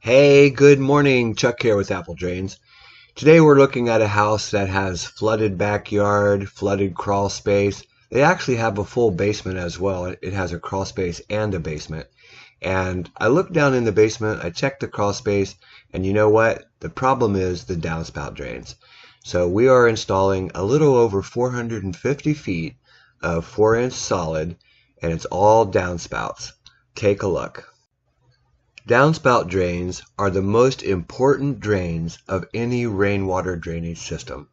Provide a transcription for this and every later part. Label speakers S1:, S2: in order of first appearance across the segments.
S1: Hey, good morning. Chuck here with Apple Drains. Today we're looking at a house that has flooded backyard, flooded crawl space. They actually have a full basement as well. It has a crawl space and a basement. And I looked down in the basement, I checked the crawl space, and you know what? The problem is the downspout drains. So we are installing a little over 450 feet of 4-inch solid, and it's all downspouts. Take a look. Downspout drains are the most important drains of any rainwater drainage system.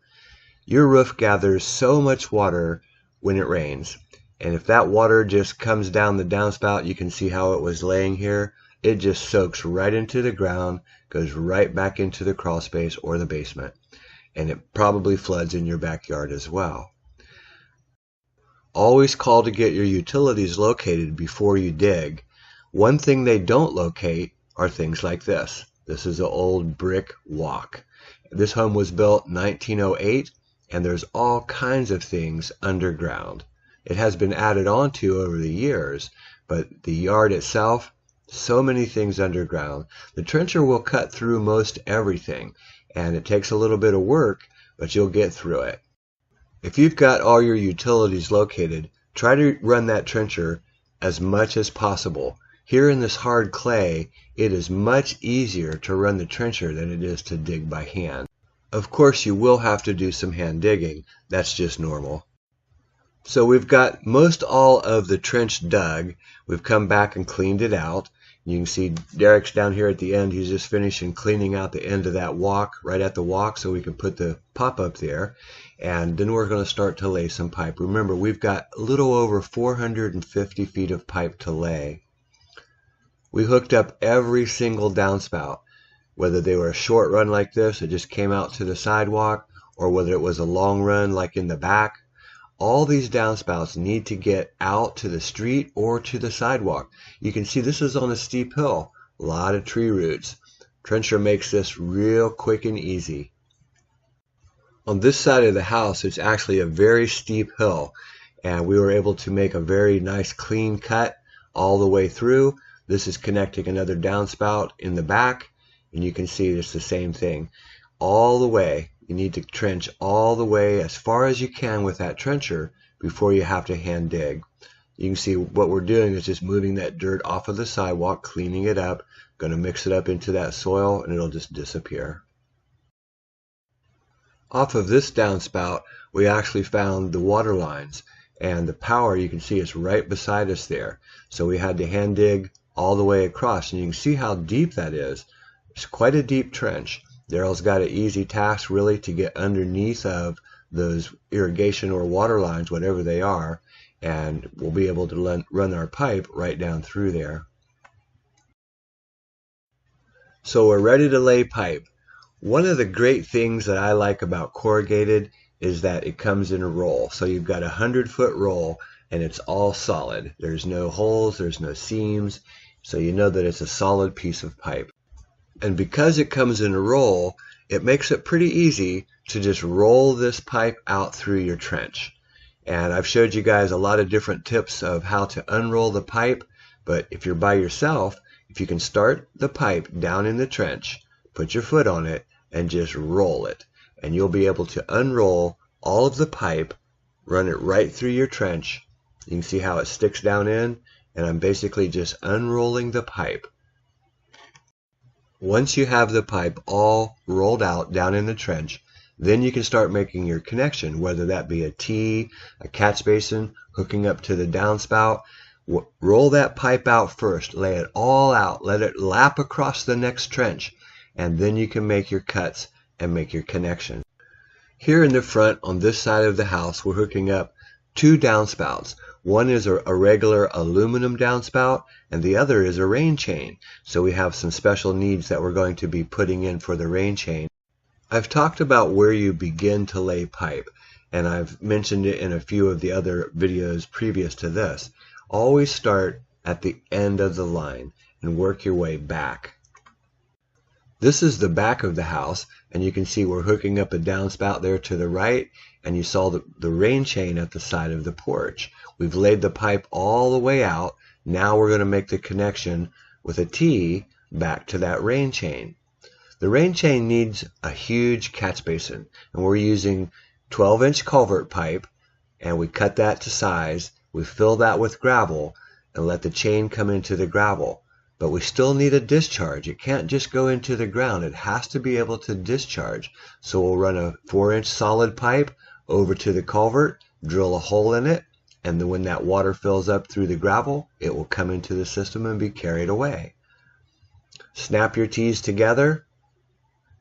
S1: Your roof gathers so much water when it rains, and if that water just comes down the downspout, you can see how it was laying here. It just soaks right into the ground, goes right back into the crawl space or the basement, and it probably floods in your backyard as well. Always call to get your utilities located before you dig. One thing they don't locate are things like this. This is an old brick walk. This home was built 1908, and there's all kinds of things underground. It has been added on to over the years, but the yard itself, so many things underground. The trencher will cut through most everything, and it takes a little bit of work, but you'll get through it. If you've got all your utilities located, try to run that trencher as much as possible. Here in this hard clay, it is much easier to run the trencher than it is to dig by hand. Of course, you will have to do some hand digging. That's just normal. So we've got most all of the trench dug. We've come back and cleaned it out. You can see Derek's down here at the end. He's just finishing cleaning out the end of that walk, right at the walk, so we can put the pop-up there. And then we're going to start to lay some pipe. Remember, we've got a little over 450 feet of pipe to lay. We hooked up every single downspout, whether they were a short run like this, it just came out to the sidewalk, or whether it was a long run like in the back. All these downspouts need to get out to the street or to the sidewalk. You can see this is on a steep hill, a lot of tree roots. Trencher makes this real quick and easy. On this side of the house, it's actually a very steep hill, and we were able to make a very nice clean cut all the way through. This is connecting another downspout in the back, and you can see it's the same thing. All the way, you need to trench all the way as far as you can with that trencher before you have to hand dig. You can see what we're doing is just moving that dirt off of the sidewalk, cleaning it up, going to mix it up into that soil, and it'll just disappear. Off of this downspout, we actually found the water lines, and the power, you can see it's right beside us there. So we had to hand dig all the way across, and you can see how deep that is. It's quite a deep trench. Daryl's got an easy task really to get underneath of those irrigation or water lines, whatever they are, and we'll be able to run our pipe right down through there. So we're ready to lay pipe. One of the great things that I like about corrugated is that it comes in a roll. So you've got a 100-foot roll, and it's all solid. There's no holes, there's no seams, so you know that it's a solid piece of pipe. And because it comes in a roll, it makes it pretty easy to just roll this pipe out through your trench. And I've showed you guys a lot of different tips of how to unroll the pipe, but if you're by yourself, if you can start the pipe down in the trench, put your foot on it, and just roll it, and you'll be able to unroll all of the pipe, run it right through your trench. You can see how it sticks down in, and I'm basically just unrolling the pipe. Once you have the pipe all rolled out down in the trench, then you can start making your connection, whether that be a T, a catch basin, hooking up to the downspout. Roll that pipe out first, lay it all out, let it lap across the next trench, and then you can make your cuts and make your connection. Here in the front on this side of the house, we're hooking up two downspouts. One is a regular aluminum downspout, and the other is a rain chain. So we have some special needs that we're going to be putting in for the rain chain. I've talked about where you begin to lay pipe, and I've mentioned it in a few of the other videos previous to this. Always start at the end of the line and work your way back. This is the back of the house, and you can see we're hooking up a downspout there to the right, and you saw the rain chain at the side of the porch. We've laid the pipe all the way out. Now we're going to make the connection with a T back to that rain chain. The rain chain needs a huge catch basin, and we're using 12-inch culvert pipe, and we cut that to size. We fill that with gravel and let the chain come into the gravel. But we still need a discharge. It can't just go into the ground. It has to be able to discharge. So we'll run a 4-inch solid pipe over to the culvert, drill a hole in it, and then when that water fills up through the gravel, it will come into the system and be carried away. Snap your T's together,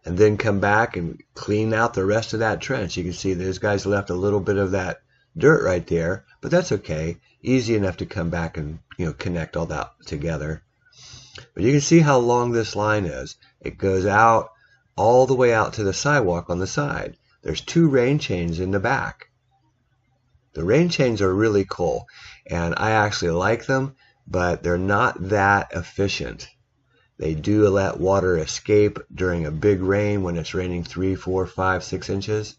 S1: and then come back and clean out the rest of that trench. You can see those guys left a little bit of that dirt right there, but that's okay. Easy enough to come back and connect all that together. But you can see how long this line is. It goes out all the way out to the sidewalk on the side. There's 2 rain chains in the back. The rain chains are really cool, and I actually like them, but they're not that efficient. They do let water escape during a big rain when it's raining 3, 4, 5, 6 inches.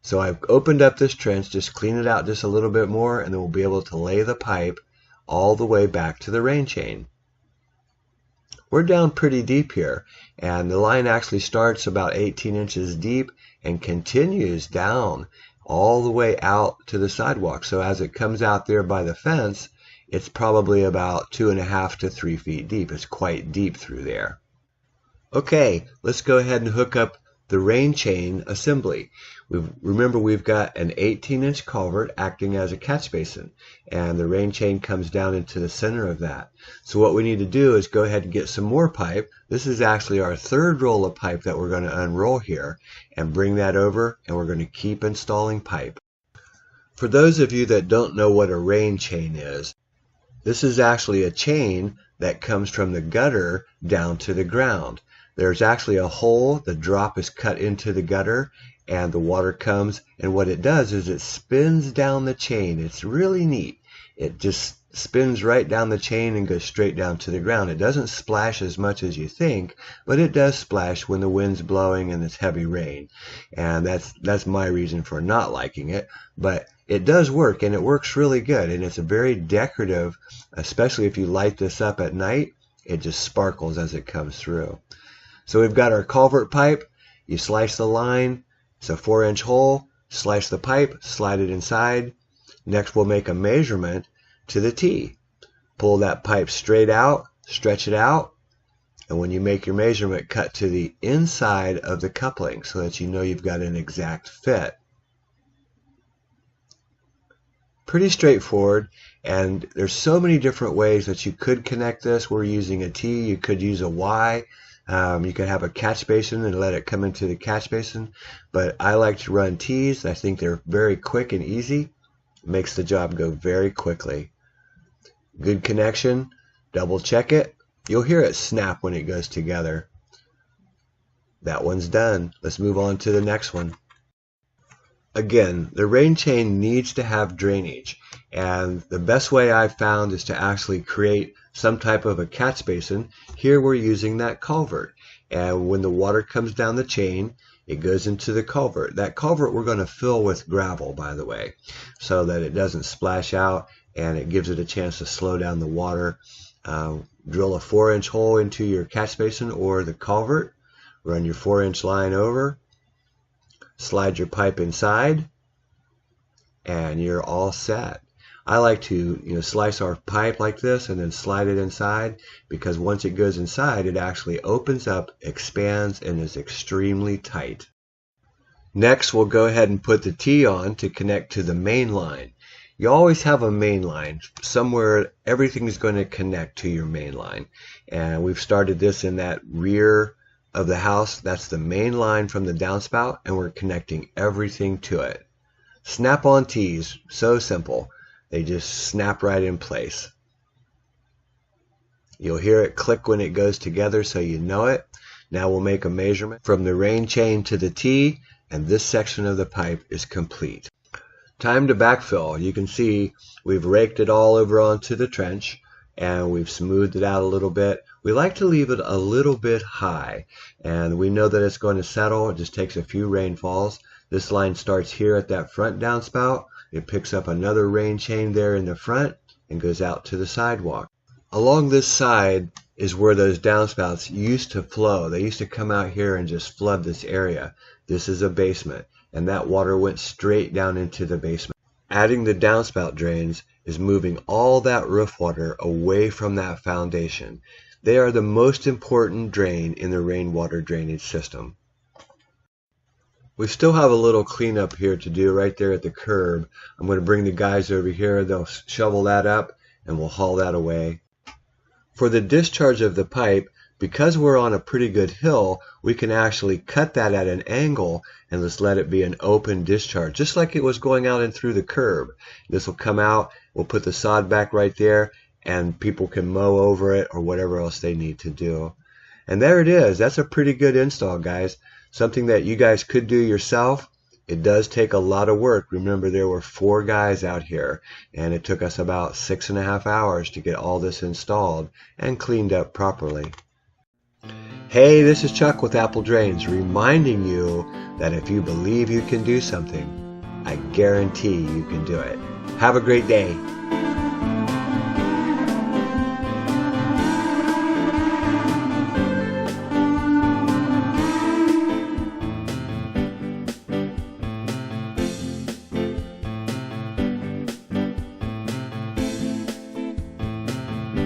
S1: So I've opened up this trench, just clean it out just a little bit more, and then we'll be able to lay the pipe all the way back to the rain chain. We're down pretty deep here, and the line actually starts about 18 inches deep and continues down all the way out to the sidewalk. So as it comes out there by the fence, it's probably about 2.5 to 3 feet deep. It's quite deep through there. Okay, let's go ahead and hook up the rain chain assembly. Remember, we've got an 18-inch culvert acting as a catch basin, and the rain chain comes down into the center of that. So what we need to do is go ahead and get some more pipe. This is actually our 3rd roll of pipe that we're going to unroll here, and bring that over, and we're going to keep installing pipe. For those of you that don't know what a rain chain is, this is actually a chain that comes from the gutter down to the ground. There's actually a hole, the drop is cut into the gutter, and the water comes, and what it does is it spins down the chain. It's really neat. It just spins right down the chain and goes straight down to the ground. It doesn't splash as much as you think, but it does splash when the wind's blowing and it's heavy rain. And that's my reason for not liking it, but it does work, and it works really good, and it's a very decorative, especially if you light this up at night. It just sparkles as it comes through. So we've got our culvert pipe. You slice the line. It's a 4-inch hole. Slice the pipe, slide it inside. Next we'll make a measurement to the T. Pull that pipe straight out, stretch it out, and when you make your measurement, cut to the inside of the coupling so that you know you've got an exact fit. Pretty straightforward, and there's so many different ways that you could connect this. We're using a T. You could use a Y. You could have a catch basin and let it come into the catch basin, but I like to run T's. I think they're very quick and easy. It makes the job go very quickly. Good connection. Double check it. You'll hear it snap when it goes together. That one's done. Let's move on to the next one. Again, the rain chain needs to have drainage, and the best way I've found is to actually create some type of a catch basin. Here we're using that culvert, and when the water comes down the chain, it goes into the culvert. That culvert we're going to fill with gravel, by the way, so that it doesn't splash out, and it gives it a chance to slow down the water. Drill a 4-inch hole into your catch basin or the culvert, run your 4-inch line over, slide your pipe inside, and you're all set. I like to slice our pipe like this and then slide it inside, because once it goes inside, it actually opens up, expands, and is extremely tight. Next, we'll go ahead and put the T on to connect to the main line. You always have a main line. Somewhere everything is going to connect to your main line. And we've started this in that rear of the house. That's the main line from the downspout, and we're connecting everything to it. Snap-on T's, so simple. They just snap right in place. You'll hear it click when it goes together, so you know it. Now we'll make a measurement from the rain chain to the T, and this section of the pipe is complete. Time to backfill. You can see we've raked it all over onto the trench, and we've smoothed it out a little bit. We like to leave it a little bit high, and we know that it's going to settle. It just takes a few rainfalls. This line starts here at that front downspout. It picks up another rain chain there in the front and goes out to the sidewalk. Along this side, is where those downspouts used to flow. They used to come out here and just flood this area. This is a basement, and that water went straight down into the basement. Adding the downspout drains is moving all that roof water away from that foundation. They are the most important drain in the rainwater drainage system. We still have a little cleanup here to do right there at the curb. I'm going to bring the guys over here. They'll shovel that up and we'll haul that away. For the discharge of the pipe, because we're on a pretty good hill, we can actually cut that at an angle and just let it be an open discharge, just like it was going out and through the curb. This will come out, we'll put the sod back right there, and people can mow over it or whatever else they need to do. And there it is. That's a pretty good install, guys. Something that you guys could do yourself. It does take a lot of work. Remember, there were 4 guys out here, and it took us about 6.5 hours to get all this installed and cleaned up properly. Hey, this is Chuck with Apple Drains, reminding you that if you believe you can do something, I guarantee you can do it. Have a great day.